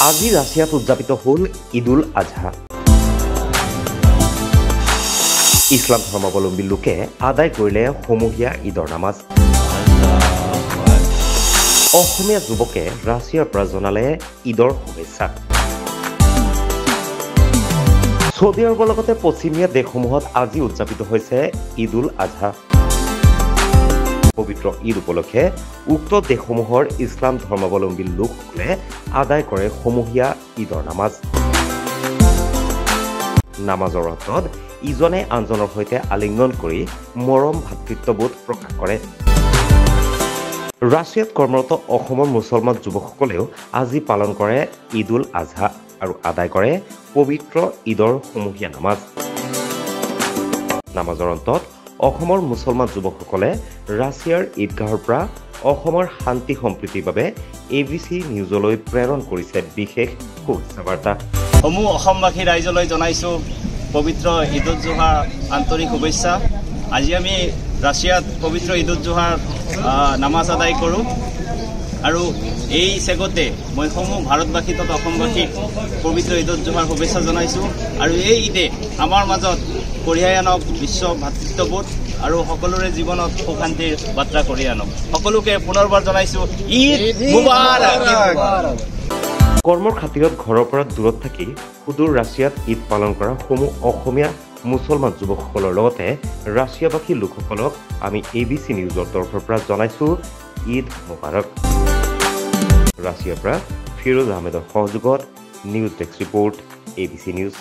আজি ৰাছিয়াত উদযাপিত হ'ল ঈদুল আজহা। ইছলাম ধৰ্মাৱলম্বী লোকে আদায় কৰিলে সমূহীয়া ঈদৰ নামাজ। অসমীয়া যুৱকে ৰাছিয়াৰ পৰা জনালে ঈদৰ শুভেচ্ছা। ছৌদি আৰবৰ লগতে পশ্চিমীয়া দেশসমূহত আজি উদযাপিত হৈছে ঈদুল আজহা। পবিত্ৰ ঈদ উপলক্ষে উক্ত দেশসমূহৰ ইছলাম ধৰ্মাৱলম্বী লোকসকলে আদায় কৰে সমূহীয়া ঈদৰ নামাজ। নামাজৰ অন্তত ইজনে আনজনৰ সৈতে আলিংগন কৰি মৰম ভাতৃত্ববোধ প্ৰকাশ কৰে। ৰাছিয়াত কৰ্মৰত অসমৰ মুছলমান যুৱকসকলেও আজি পালন কৰে ঈদুল আজহা আৰু আদায় কৰে পবিত্ৰ ঈদৰ সমূহীয়া নামাজ। নামাজৰ অন্তত অসমৰ মুছলমান যুৱকসকলে ৰাছিয়াৰ ঈদগাহৰ পৰা অসমৰ শান্তি সম্প্ৰীতিৰ বাবে ABC নিউজলৈ প্ৰেৰণ কৰিছে বিশেষ শুভেচ্ছা বাৰ্তা। সমূহ অসমবাসী ৰাইজলৈ জনাইছোঁ পবিত্ৰ ঈদুল জোহাৰ আন্তৰিক শুভেচ্ছা। আজি আমি ৰাছিয়াত পবিত্ৰ ঈদুল জোহাৰ নামাজ আদায় কৰোঁ আৰু এই চেগতে মই সমূহ ভাৰতবাসী তথা অসমবাসীক পবিত্ৰ ঈদুল জোহাৰ শুভেচ্ছা জনাইছোঁ আৰু এই ঈদে আমাৰ মাজত কঢ়িয়াই আনক বিশ্ব ভাতৃত্ববোধ আৰু সকলোৰে জীৱনত সুখ শান্তিৰ বাৰ্তা কঢ়িয়াই আনক। সকলোকে পুনৰবাৰ জনাইছোঁ ঈদ মুবাৰক। কৰ্মৰ খাতিৰত ঘৰৰ পৰা দূৰত থাকি সুদূৰ ৰাছিয়াত ঈদ পালন কৰা সমূহ অসমীয়া মুছলমান যুৱকসকলৰ লগতে ৰাছিয়াবাসী লোকসকলক আমি ABC নিউজৰ তৰফৰ পৰা জনাইছোঁ ঈদ মুবাৰক। ৰাছিয়াৰ পৰা ফিৰোজ আহমেদৰ সহযোগত news desk report ABC news.